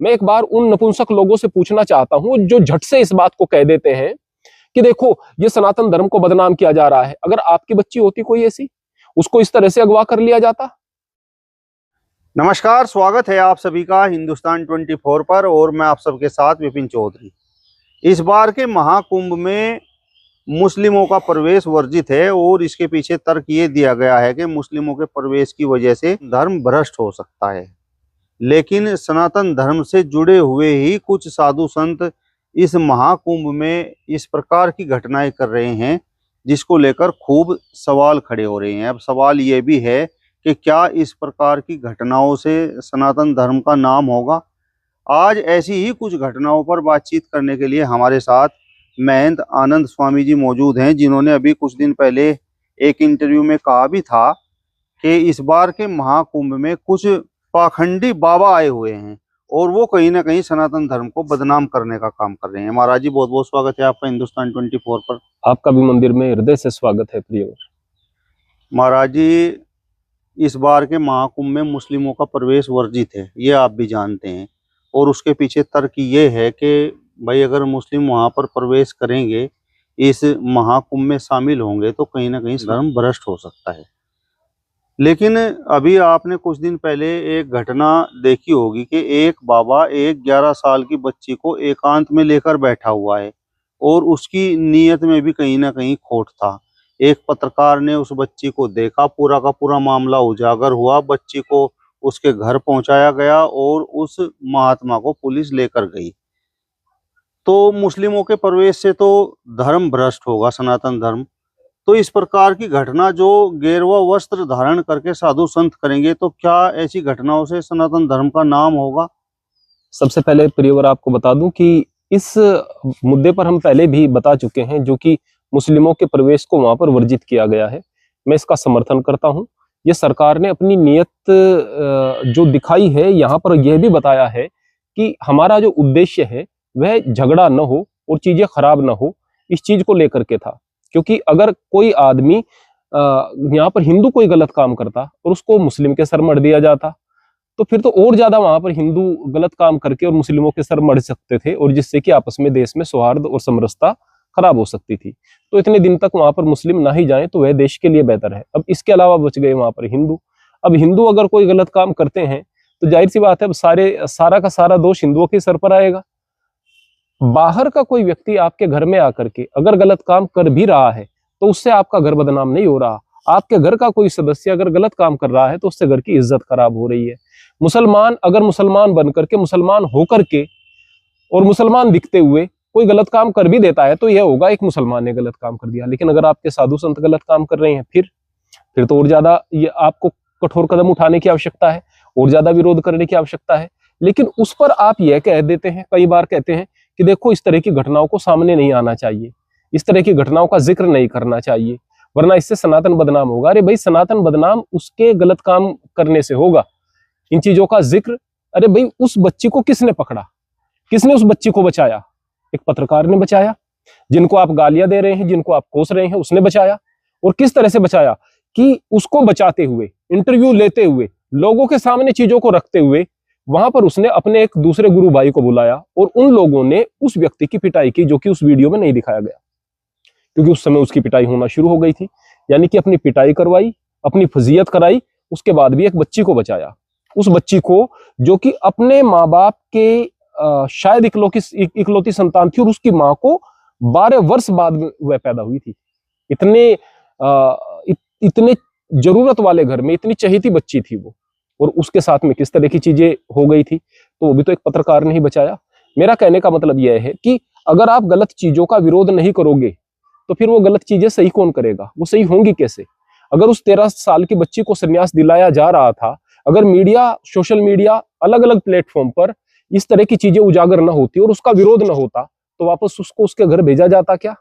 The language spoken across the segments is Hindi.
मैं एक बार उन नपुंसक लोगों से पूछना चाहता हूं जो झट से इस बात को कह देते हैं कि देखो ये सनातन धर्म को बदनाम किया जा रहा है। अगर आपकी बच्ची होती कोई ऐसी, उसको इस तरह से अगवा कर लिया जाता। नमस्कार, स्वागत है आप सभी का हिंदुस्तान 24 पर और मैं आप सबके साथ विपिन चौधरी। इस बार के महाकुंभ में मुस्लिमों का प्रवेश वर्जित है और इसके पीछे तर्क ये दिया गया है कि मुस्लिमों के प्रवेश की वजह से धर्म भ्रष्ट हो सकता है। लेकिन सनातन धर्म से जुड़े हुए ही कुछ साधु संत इस महाकुंभ में इस प्रकार की घटनाएं कर रहे हैं जिसको लेकर खूब सवाल खड़े हो रहे हैं। अब सवाल ये भी है कि क्या इस प्रकार की घटनाओं से सनातन धर्म का नाम होगा। आज ऐसी ही कुछ घटनाओं पर बातचीत करने के लिए हमारे साथ महंत आनंद स्वामी जी मौजूद हैं, जिन्होंने अभी कुछ दिन पहले एक इंटरव्यू में कहा भी था कि इस बार के महाकुंभ में कुछ पाखंडी बाबा आए हुए हैं और वो कहीं ना कहीं सनातन धर्म को बदनाम करने का काम कर रहे हैं। महाराज जी, बहुत बहुत स्वागत है आपका हिंदुस्तान 24 पर। आपका भी मंदिर में हृदय से स्वागत है प्रिय। महाराज जी, इस बार के महाकुंभ में मुस्लिमों का प्रवेश वर्जित है, ये आप भी जानते हैं, और उसके पीछे तर्क ये है कि भाई अगर मुस्लिम वहां पर प्रवेश करेंगे, इस महाकुंभ में शामिल होंगे तो कहीं ना कहीं धर्म भ्रष्ट हो सकता है। लेकिन अभी आपने कुछ दिन पहले एक घटना देखी होगी कि एक बाबा एक 11 साल की बच्ची को एकांत में लेकर बैठा हुआ है और उसकी नीयत में भी कहीं ना कहीं खोट था। एक पत्रकार ने उस बच्ची को देखा, पूरा का पूरा मामला उजागर हुआ, बच्ची को उसके घर पहुंचाया गया और उस महात्मा को पुलिस लेकर गई। तो मुस्लिमों के प्रवेश से तो धर्म भ्रष्ट होगा, सनातन धर्म। तो इस प्रकार की घटना जो गेरुआ वस्त्र धारण करके साधु संत करेंगे, तो क्या ऐसी घटनाओं से सनातन धर्म का नाम होगा? सबसे पहले प्रियवर आपको बता दूं कि इस मुद्दे पर हम पहले भी बता चुके हैं, जो कि मुस्लिमों के प्रवेश को वहां पर वर्जित किया गया है। मैं इसका समर्थन करता हूं। ये सरकार ने अपनी नीयत जो दिखाई है, यहाँ पर यह भी बताया है कि हमारा जो उद्देश्य है वह झगड़ा न हो और चीजें खराब न हो, इस चीज को लेकर के था। क्योंकि अगर कोई आदमी यहाँ पर हिंदू कोई गलत काम करता और उसको मुस्लिम के सर मढ़ दिया जाता, तो फिर तो और ज्यादा वहां पर हिंदू गलत काम करके और मुस्लिमों के सर मढ़ सकते थे, और जिससे कि आपस में देश में सौहार्द और समरसता खराब हो सकती थी। तो इतने दिन तक वहां पर मुस्लिम ना ही जाएं तो वह देश के लिए बेहतर है। अब इसके अलावा बच गए वहां पर हिंदू। अब हिंदू अगर कोई गलत काम करते हैं तो जाहिर सी बात है अब सारा का सारा दोष हिंदुओं के सर पर आएगा। बाहर का कोई व्यक्ति आपके घर में आकर के अगर गलत काम कर भी रहा है तो उससे आपका घर बदनाम नहीं हो रहा। आपके घर का कोई सदस्य अगर गलत काम कर रहा है तो उससे घर की इज्जत खराब हो रही है। मुसलमान अगर मुसलमान बन करके, मुसलमान होकर के और मुसलमान दिखते हुए कोई गलत काम कर भी देता है तो यह होगा एक मुसलमान ने गलत काम कर दिया। लेकिन अगर आपके साधु संत गलत काम कर रहे हैं, फिर तो और ज्यादा ये आपको कठोर कदम उठाने की आवश्यकता है, और ज्यादा विरोध करने की आवश्यकता है। लेकिन उस पर आप यह कह देते हैं, कई बार कहते हैं कि देखो इस तरह की घटनाओं को सामने नहीं आना चाहिए, इस तरह की घटनाओं का जिक्र नहीं करना चाहिए, वरना इससे सनातन बदनाम होगा। अरे भाई, सनातन बदनाम उसके गलत काम करने से होगा, इन चीजों का जिक्र। अरे भाई, उस बच्ची को किसने पकड़ा, किसने उस बच्ची को बचाया? एक पत्रकार ने बचाया। जिनको आप गालियां दे रहे हैं, जिनको आप कोस रहे हैं, उसने बचाया। और किस तरह से बचाया कि उसको बचाते हुए, इंटरव्यू लेते हुए, लोगों के सामने चीजों को रखते हुए, वहां पर उसने अपने एक दूसरे गुरु भाई को बुलाया और उन लोगों ने उस व्यक्ति की पिटाई की, जो कि उस वीडियो में नहीं दिखाया गया, क्योंकि उस समय उसकी पिटाई होना शुरू हो गई थी। यानी कि अपनी पिटाई करवाई, अपनी फजीयत कराई, उसके बाद भी एक बच्ची को बचाया। उस बच्ची को जो कि अपने माँ बाप के शायद इकलौती संतान थी, और उसकी माँ को 12 वर्ष बाद वह पैदा हुई थी। इतने जरूरत वाले घर में इतनी चहेती बच्ची थी वो, और उसके साथ में किस तरह की चीजें हो गई थी, तो वो भी तो एक पत्रकार ने ही बचाया। मेरा कहने का मतलब यह है कि अगर आप गलत चीजों का विरोध नहीं करोगे तो फिर वो गलत चीजें सही कौन करेगा? वो सही होंगी कैसे? अगर उस 13 साल की बच्ची को संन्यास दिलाया जा रहा था, अगर मीडिया, सोशल मीडिया, अलग अलग प्लेटफॉर्म पर इस तरह की चीजें उजागर न होती और उसका विरोध न होता, तो वापस उसको उसके घर भेजा जाता क्या?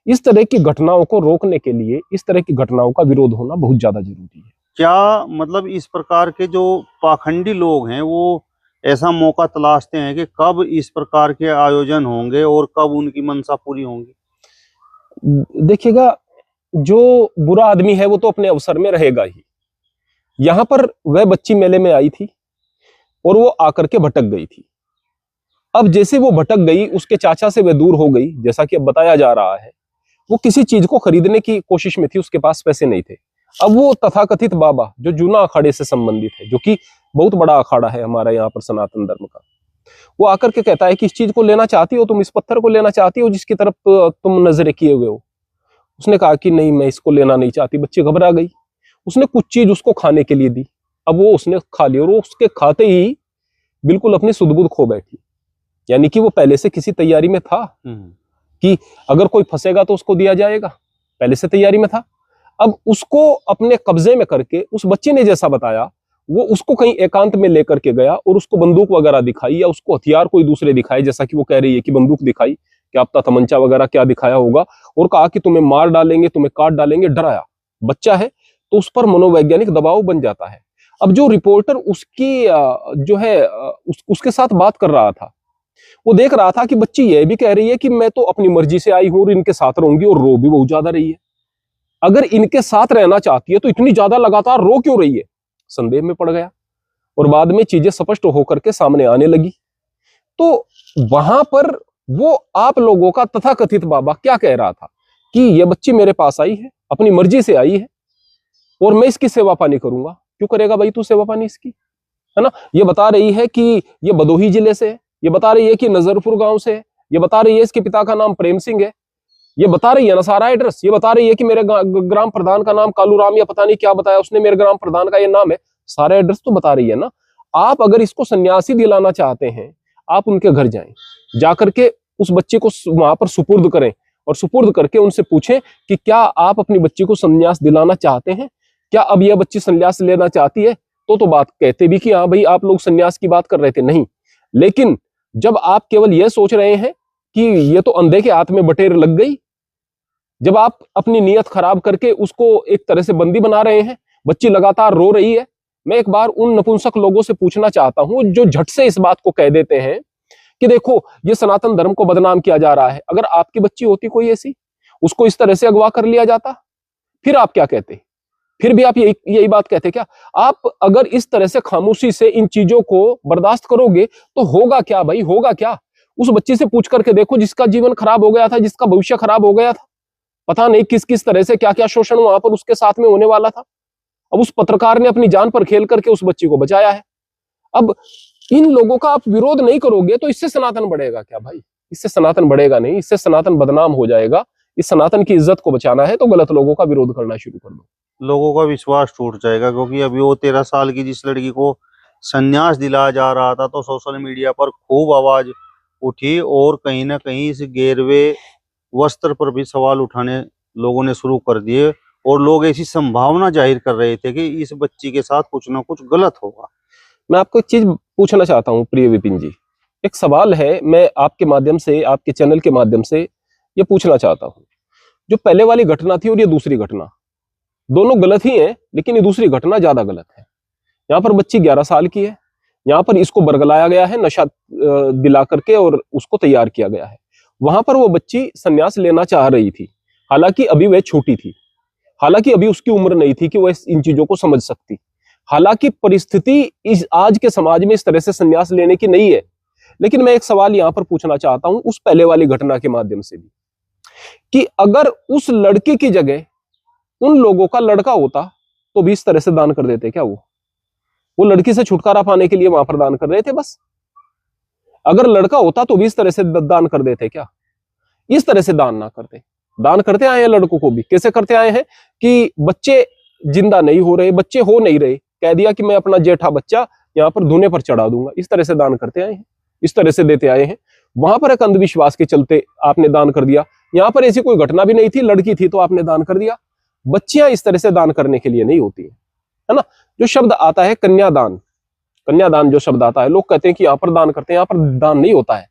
इस तरह की घटनाओं को रोकने के लिए इस तरह की घटनाओं का विरोध होना बहुत ज्यादा जरूरी है। क्या मतलब इस प्रकार के जो पाखंडी लोग हैं वो ऐसा मौका तलाशते हैं कि कब इस प्रकार के आयोजन होंगे और कब उनकी मंशा पूरी होंगी? देखिएगा, जो बुरा आदमी है वो तो अपने अवसर में रहेगा ही। यहां पर वह बच्ची मेले में आई थी और वो आकर के भटक गई थी। अब जैसे वो भटक गई, उसके चाचा से वह दूर हो गई, जैसा कि अब बताया जा रहा है, वो किसी चीज को खरीदने की कोशिश में थी, उसके पास पैसे नहीं थे। अब वो तथाकथित बाबा जो जूना अखाड़े से संबंधित है, जो कि बहुत बड़ा अखाड़ा है हमारा यहाँ पर सनातन धर्म का, वो आकर के कहता है कि इस चीज को लेना चाहती हो तुम, इस पत्थर को लेना चाहती हो जिसकी तरफ तुम नजरें किए हुए हो। उसने कहा कि नहीं, मैं इसको लेना नहीं चाहती। बच्ची घबरा गई। उसने कुछ चीज उसको खाने के लिए दी। अब वो उसने खा ली और वो उसके खाते ही बिल्कुल अपनी सुध-बुध खो बैठी। यानी कि वो पहले से किसी तैयारी में था कि अगर कोई फंसेगा तो उसको दिया जाएगा, पहले से तैयारी में था। अब उसको अपने कब्जे में करके उस बच्चे ने जैसा बताया, वो उसको कहीं एकांत में लेकर के गया और उसको बंदूक वगैरह दिखाई, या उसको हथियार कोई दूसरे दिखाए, जैसा कि वो कह रही है कि बंदूक दिखाई, क्या पता तमंचा वगैरह क्या दिखाया होगा, और कहा कि तुम्हें मार डालेंगे, तुम्हें काट डालेंगे। डराया। बच्चा है तो उस पर मनोवैज्ञानिक दबाव बन जाता है। अब जो रिपोर्टर उसकी जो है उसके साथ बात कर रहा था, वो देख रहा था कि बच्ची ये भी कह रही है कि मैं तो अपनी मर्जी से आई हूं और इनके साथ रहूंगी, और रो भी बहुत ज्यादा रही है। अगर इनके साथ रहना चाहती है तो इतनी ज्यादा लगातार रो क्यों रही है? संदेह में पड़ गया और बाद में चीजें स्पष्ट होकर के सामने आने लगी। तो वहां पर वो आप लोगों का तथाकथित बाबा क्या कह रहा था कि ये बच्ची मेरे पास आई है, अपनी मर्जी से आई है, और मैं इसकी सेवा पानी करूंगा। क्यों करेगा भाई तू सेवा पानी इसकी, है ना? ये बता रही है कि ये भदोही जिले से है, ये बता रही है कि नजरपुर गांव से है, ये बता रही है इसके पिता का नाम प्रेम सिंह है, ये बता रही है ना सारा एड्रेस, ये बता रही है कि मेरे ग्राम प्रधान का नाम कालू राम, या पता नहीं क्या बताया उसने, मेरे ग्राम प्रधान का ये नाम है, सारा एड्रेस तो बता रही है ना। आप अगर इसको सन्यासी दिलाना चाहते हैं, आप उनके घर जाएं, जाकर के उस बच्चे को वहां पर सुपुर्द करें, और सुपुर्द करके उनसे पूछें कि क्या आप अपनी बच्ची को संन्यास दिलाना चाहते हैं, क्या अब यह बच्ची संन्यास लेना चाहती है? तो बात कहते भी कि हाँ भाई आप लोग संन्यास की बात कर रहे थे, नहीं। लेकिन जब आप केवल यह सोच रहे हैं कि ये तो अंधे के हाथ में बटेर लग गई, जब आप अपनी नीयत खराब करके उसको एक तरह से बंदी बना रहे हैं, बच्ची लगातार रो रही है। मैं एक बार उन नपुंसक लोगों से पूछना चाहता हूं जो झट से इस बात को कह देते हैं कि देखो ये सनातन धर्म को बदनाम किया जा रहा है। अगर आपकी बच्ची होती कोई ऐसी, उसको इस तरह से अगवा कर लिया जाता, फिर आप क्या कहते? फिर भी आप यही बात कहते क्या? आप अगर इस तरह से खामोशी से इन चीजों को बर्दाश्त करोगे तो होगा क्या भाई, होगा क्या? उस बच्ची से पूछ करके देखो जिसका जीवन खराब हो गया था, जिसका भविष्य खराब हो गया था, पता नहीं किस किस तरह से क्या क्या शोषण वहां पर उसके साथ में होने वाला था। अब उस पत्रकार ने अपनी जान पर खेल करके उस बच्ची को बचाया है। अब इन लोगों का आप विरोध नहीं करोगे तो इससे सनातन बढ़ेगा क्या भाई? इससे सनातन बढ़ेगा नहीं, इससे सनातन बदनाम हो जाएगा। इस सनातन की इज्जत को बचाना है तो गलत लोगों का विरोध करना शुरू कर दो। लोगों का विश्वास टूट जाएगा, क्योंकि अभी वो 13 साल की जिस लड़की को संन्यास दिलाया जा रहा था तो सोशल मीडिया पर खूब आवाज उठी, और कहीं ना कहीं इस गेरवे वस्त्र पर भी सवाल उठाने लोगों ने शुरू कर दिए, और लोग ऐसी संभावना जाहिर कर रहे थे कि इस बच्ची के साथ कुछ ना कुछ गलत होगा। मैं आपको एक चीज पूछना चाहता हूँ प्रिय विपिन जी, एक सवाल है, मैं आपके माध्यम से, आपके चैनल के माध्यम से ये पूछना चाहता हूँ। जो पहले वाली घटना थी और ये दूसरी घटना, दोनों गलत ही हैं, लेकिन ये दूसरी घटना ज्यादा गलत है। यहाँ पर बच्ची 11 साल की है, यहाँ पर इसको बरगलाया गया है, नशा दिला करके और उसको तैयार किया गया है। वहां पर वो बच्ची संन्यास लेना चाह रही थी, हालांकि अभी वह छोटी थी, हालांकि अभी उसकी उम्र नहीं थी कि वह इन चीजों को समझ सकती, हालांकि परिस्थिति इस आज के समाज में इस तरह से संन्यास लेने की नहीं है। लेकिन मैं एक सवाल यहां पर पूछना चाहता हूं उस पहले वाली घटना के माध्यम से भी, कि अगर उस लड़की की जगह उन लोगों का लड़का होता तो भी इस तरह से दान कर देते क्या? वो लड़की से छुटकारा पाने के लिए वहां पर दान कर रहे थे बस। अगर लड़का होता तो भी इस तरह से दान कर देते क्या? इस तरह से दान ना करते। दान करते आए हैं लड़कों को भी, कैसे करते आए हैं कि बच्चे जिंदा नहीं हो रहे, बच्चे हो नहीं रहे, कह दिया कि मैं अपना जेठा बच्चा यहाँ पर धूने पर चढ़ा दूंगा, इस तरह से दान करते आए हैं, इस तरह से देते आए हैं। वहां पर एक अंधविश्वास के चलते आपने दान कर दिया, यहाँ पर ऐसी कोई घटना भी नहीं थी, लड़की थी तो आपने दान कर दिया। बच्चियां इस तरह से दान करने के लिए नहीं होती है ना। जो शब्द आता है कन्यादान, कन्यादान जो शब्द आता है, लोग कहते हैं कि यहाँ पर दान करते हैं, यहाँ पर दान नहीं होता है।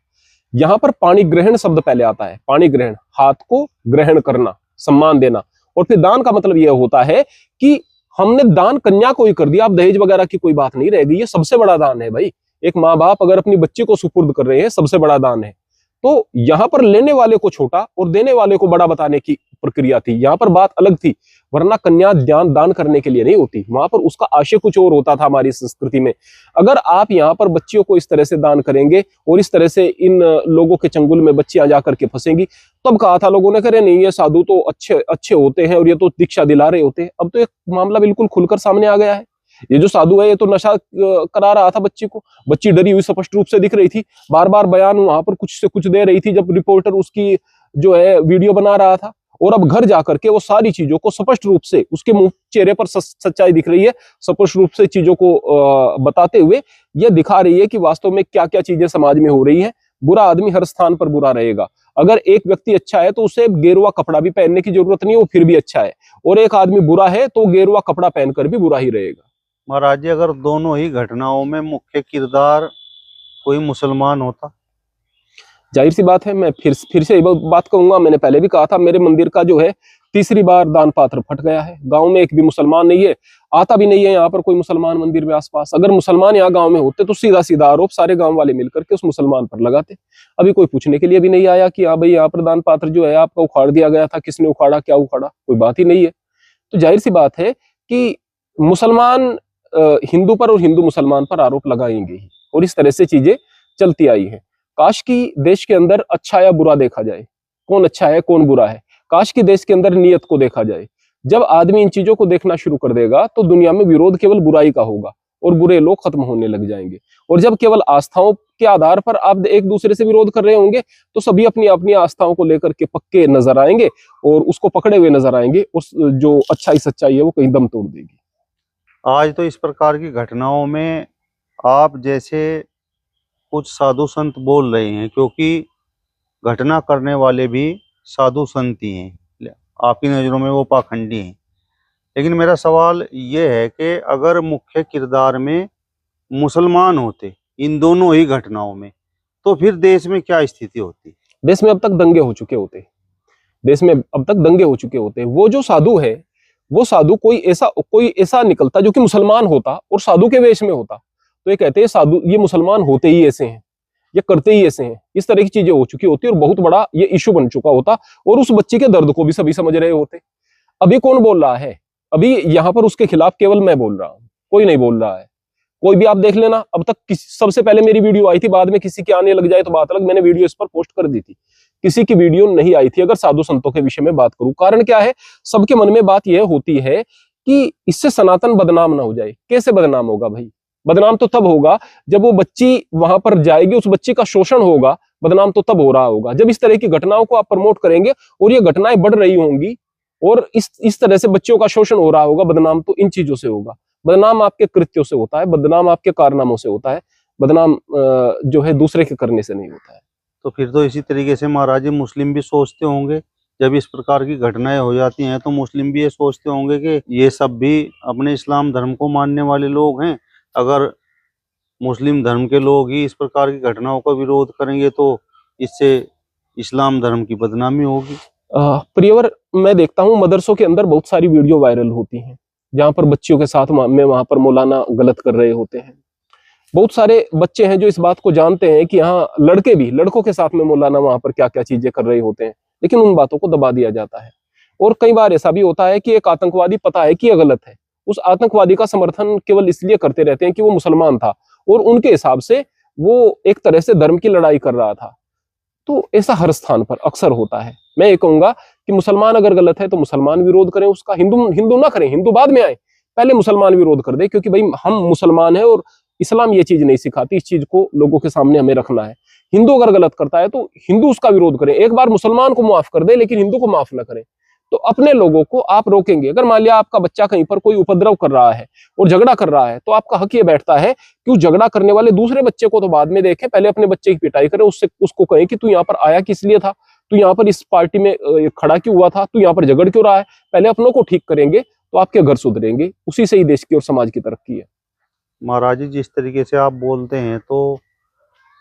यहाँ पर पाणी ग्रहण शब्द पहले आता है, पाणी ग्रहण, हाथ को ग्रहण करना, सम्मान देना, और फिर दान का मतलब यह होता है कि हमने दान कन्या को ही कर दिया, अब दहेज वगैरह की कोई बात नहीं रहेगी। ये सबसे बड़ा दान है भाई, एक माँ बाप अगर अपनी बच्ची को सुपुर्द कर रहे हैं, सबसे बड़ा दान है। तो यहाँ पर लेने वाले को छोटा और देने वाले को बड़ा बताने की प्रक्रिया थी, यहाँ पर बात अलग थी। वरना कन्या दान करने के लिए नहीं होती, वहां पर उसका आशय कुछ और होता था हमारी संस्कृति में। अगर आप यहाँ पर बच्चियों को इस तरह से दान करेंगे और इस तरह से इन लोगों के चंगुल में बच्चियां जाकर के फंसेंगी, तब कहा था लोगों ने, करे नहीं ये साधु तो अच्छे अच्छे होते हैं और ये तो दीक्षा दिला रहे होते हैं। अब तो एक मामला बिल्कुल खुलकर सामने आ गया है। ये जो साधु है ये तो नशा करा रहा था बच्ची को, बच्ची डरी हुई स्पष्ट रूप से दिख रही थी, बार बार बयान वहां पर कुछ से कुछ दे रही थी जब रिपोर्टर उसकी जो है वीडियो बना रहा था। और अब घर जाकर के वो सारी चीजों को स्पष्ट रूप से, उसके मुंह चेहरे पर सच्चाई दिख रही है, स्पष्ट रूप से चीजों को बताते हुए ये दिखा रही है कि वास्तव में क्या क्या चीजें समाज में हो रही है। बुरा आदमी हर स्थान पर बुरा रहेगा। अगर एक व्यक्ति अच्छा है तो उसे गेरुआ कपड़ा भी पहनने की जरूरत नहीं है, वो फिर भी अच्छा है, और एक आदमी बुरा है तो गेरुआ कपड़ा पहनकर भी बुरा ही रहेगा। महाराज जी, अगर दोनों ही घटनाओं में मुख्य किरदार कोई मुसलमान होता? जाहिर सी बात है, मैं फिर से बात कहूंगा, मैंने पहले भी कहा था, मेरे मंदिर का जो है तीसरी बार दान पात्र फट गया है। गांव में एक भी मुसलमान नहीं है, आता भी नहीं है यहाँ पर कोई मुसलमान मंदिर में आसपास। अगर मुसलमान यहाँ गांव में होते तो सीधा सीधा आरोप सारे गांव वाले मिलकर के उस मुसलमान पर लगाते। अभी कोई पूछने के लिए भी नहीं आया कि हाँ भाई यहाँ पर दान पात्र जो है आपका उखाड़ दिया गया था, किसने उखाड़ा, क्या उखाड़ा, कोई बात ही नहीं है। तो जाहिर सी बात है कि मुसलमान हिंदू पर और हिंदू मुसलमान पर आरोप लगाएंगे ही, और इस तरह से चीजें चलती आई है। काश की देश के अंदर अच्छा या बुरा देखा जाए, कौन अच्छा है कौन बुरा है। काश की देश के अंदर नियत को देखा जाए। जब आदमी इन चीजों को देखना शुरू कर देगा तो दुनिया में विरोध केवल बुराई का होगा और बुरे लोग खत्म होने लग जाएंगे। और जब केवल आस्थाओं के आधार पर आप एक दूसरे से विरोध कर रहे होंगे तो सभी अपनी अपनी आस्थाओं को लेकर के पक्के नजर आएंगे और उसको पकड़े हुए नजर आएंगे, उस जो अच्छाई सच्चाई है वो कहीं दम तोड़ देगी। आज तो इस प्रकार की घटनाओं में आप जैसे कुछ साधु संत बोल रहे हैं, क्योंकि घटना करने वाले भी साधु संत ही हैं, आपकी नज़रों में वो पाखंडी हैं। लेकिन मेरा सवाल ये है कि अगर मुख्य किरदार में मुसलमान होते इन दोनों ही घटनाओं में, तो फिर देश में क्या स्थिति होती? देश में अब तक दंगे हो चुके होते, देश में अब तक दंगे हो चुके होते। वो जो साधु है, वो साधु कोई ऐसा निकलता जो कि मुसलमान होता और साधु के वेश में होता, तो ये कहते हैं साधु, ये मुसलमान होते ही ऐसे हैं, ये करते ही ऐसे हैं, इस तरह की चीजें हो चुकी होती और बहुत बड़ा ये इशू बन चुका होता और उस बच्ची के दर्द को भी सभी समझ रहे होते। अभी कौन बोल रहा है? अभी यहाँ पर उसके खिलाफ केवल मैं बोल रहा हूँ, कोई नहीं बोल रहा है। कोई भी आप देख लेना, अब तक सबसे पहले मेरी वीडियो आई थी, बाद में किसी की आने लग जाए तो बात अलग, मैंने वीडियो इस पर पोस्ट कर दी थी, किसी की वीडियो नहीं आई थी। अगर साधु संतों के विषय में बात करूं, कारण क्या है, सबके मन में बात यह होती है कि इससे सनातन बदनाम ना हो जाए। कैसे बदनाम होगा भाई? बदनाम तो तब होगा जब वो बच्ची वहां पर जाएगी, उस बच्ची का शोषण होगा, बदनाम तो तब हो रहा होगा जब इस तरह की घटनाओं को आप प्रमोट करेंगे और ये घटनाएं बढ़ रही होंगी और इस तरह से बच्चों का शोषण हो रहा होगा। बदनाम तो इन चीजों से होगा, बदनाम आपके कृत्यों से होता है, बदनाम आपके कारनामों से होता है, बदनाम जो है दूसरे के करने से नहीं होता है। तो फिर तो इसी तरीके से महाराज जी मुस्लिम भी सोचते होंगे, जब इस प्रकार की घटनाएं हो जाती हैं तो मुस्लिम भी ये सोचते होंगे कि ये सब भी अपने इस्लाम धर्म को मानने वाले लोग हैं, अगर मुस्लिम धर्म के लोग ही इस प्रकार की घटनाओं का विरोध करेंगे तो इससे इस्लाम धर्म की बदनामी होगी। प्रियवर, मैं देखता हूँ मदरसों के अंदर बहुत सारी वीडियो वायरल होती हैं जहां पर बच्चियों के साथ में वहां पर मौलाना गलत कर रहे होते हैं। बहुत सारे बच्चे हैं जो इस बात को जानते हैं कि हाँ, लड़के भी लड़कों के साथ में मौलाना वहां पर क्या क्या चीजें कर रहे होते हैं, लेकिन उन बातों को दबा दिया जाता है। और कई बार ऐसा भी होता है कि एक आतंकवादी पता है कि यह गलत है, उस आतंकवादी का समर्थन केवल इसलिए करते रहते हैं कि वो मुसलमान था और उनके हिसाब से वो एक तरह से धर्म की लड़ाई कर रहा था। तो ऐसा हर स्थान पर अक्सर होता है। मैं ये कहूंगा कि मुसलमान अगर गलत है तो मुसलमान विरोध करें उसका, हिंदू ना करें, हिंदू बाद में आए, पहले मुसलमान विरोध कर दे, क्योंकि भाई हम मुसलमान हैं और इस्लाम ये चीज नहीं सिखाती, इस चीज को लोगों के सामने हमें रखना है। हिंदू अगर गलत करता है तो हिंदू उसका विरोध करें, एक बार मुसलमान को माफ कर दे लेकिन हिंदू को माफ ना करें। तो अपने लोगों को आप रोकेंगे। अगर मान लिया आपका बच्चा कहीं पर कोई उपद्रव कर रहा है और झगड़ा कर रहा है तो आपका हक ये बैठता है कि उस झगड़ा करने वाले दूसरे बच्चे को तो बाद में देखें, पहले अपने बच्चे की पिटाई करें, उसको कहें कि तू यहाँ पर आया किस लिए था, तू यहाँ पर इस पार्टी में खड़ा क्यों हुआ था, तू यहाँ पर झगड़ क्यों रहा है। पहले अपनों को ठीक करेंगे तो आपके घर सुधरेंगे, उसी से ही देश की और समाज की तरक्की है। महाराज जी, जिस तरीके से आप बोलते हैं तो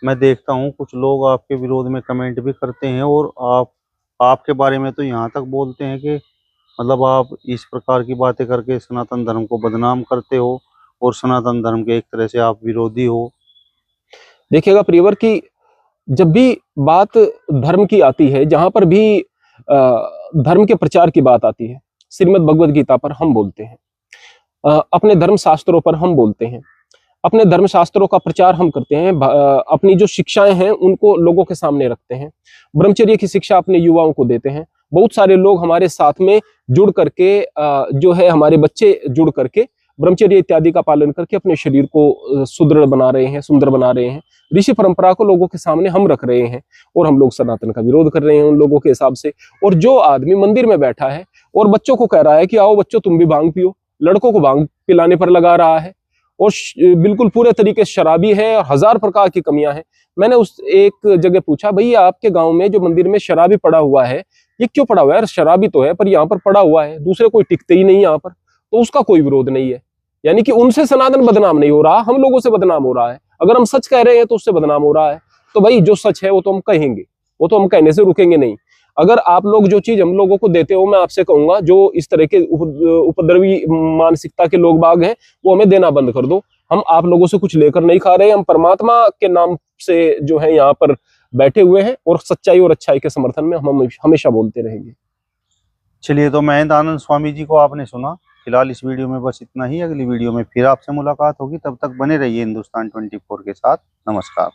मैं देखता हूँ कुछ लोग आपके विरोध में कमेंट भी करते हैं और आपके बारे में तो यहाँ तक बोलते हैं कि मतलब आप इस प्रकार की बातें करके सनातन धर्म को बदनाम करते हो और सनातन धर्म के एक तरह से आप विरोधी हो। देखिएगा प्रियवर कि जब भी बात धर्म की आती है, जहां पर भी धर्म के प्रचार की बात आती है, श्रीमद् भगवद गीता पर हम बोलते हैं, अपने धर्म शास्त्रों पर हम बोलते हैं, अपने धर्म शास्त्रों का प्रचार हम करते हैं, अपनी जो शिक्षाएं हैं उनको लोगों के सामने रखते हैं, ब्रह्मचर्य की शिक्षा अपने युवाओं को देते हैं। बहुत सारे लोग हमारे साथ में जुड़ करके जो है हमारे बच्चे जुड़ करके ब्रह्मचर्य इत्यादि का पालन करके अपने शरीर को सुदृढ़ बना रहे हैं, सुंदर बना रहे हैं। ऋषि परंपरा को लोगों के सामने हम रख रहे हैं और हम लोग सनातन का विरोध कर रहे हैं उन लोगों के हिसाब से। और जो आदमी मंदिर में बैठा है और बच्चों को कह रहा है कि आओ बच्चों तुम भी भांग पियो, लड़कों को भांग पिलाने पर लगा रहा है और बिल्कुल पूरे तरीके से शराबी है और हजार प्रकार की कमियां हैं। मैंने उस एक जगह पूछा, भैया आपके गांव में जो मंदिर में शराबी पड़ा हुआ है ये क्यों पड़ा हुआ है? शराबी तो है पर यहाँ पर पड़ा हुआ है, दूसरे कोई टिकते ही नहीं यहाँ पर, तो उसका कोई विरोध नहीं है। यानी कि उनसे सनातन बदनाम नहीं हो रहा, हम लोगों से बदनाम हो रहा है। अगर हम सच कह रहे हैं तो उससे बदनाम हो रहा है। तो भाई जो सच है वो तो हम कहेंगे, वो तो हम कहने से रुकेंगे नहीं। अगर आप लोग जो चीज हम लोगों को देते हो, मैं आपसे कहूंगा जो इस तरह के उपद्रवी मानसिकता के लोग बाग हैं वो हमें देना बंद कर दो। हम आप लोगों से कुछ लेकर नहीं खा रहे, हम परमात्मा के नाम से जो है यहाँ पर बैठे हुए हैं और सच्चाई और अच्छाई के समर्थन में हम हमेशा बोलते रहेंगे। चलिए, तो महेंद्र आनंद स्वामी जी को आपने सुना। फिलहाल इस वीडियो में बस इतना ही। अगली वीडियो में फिर आपसे मुलाकात होगी, तब तक बने रहिए हिंदुस्तान 24 के साथ। नमस्कार।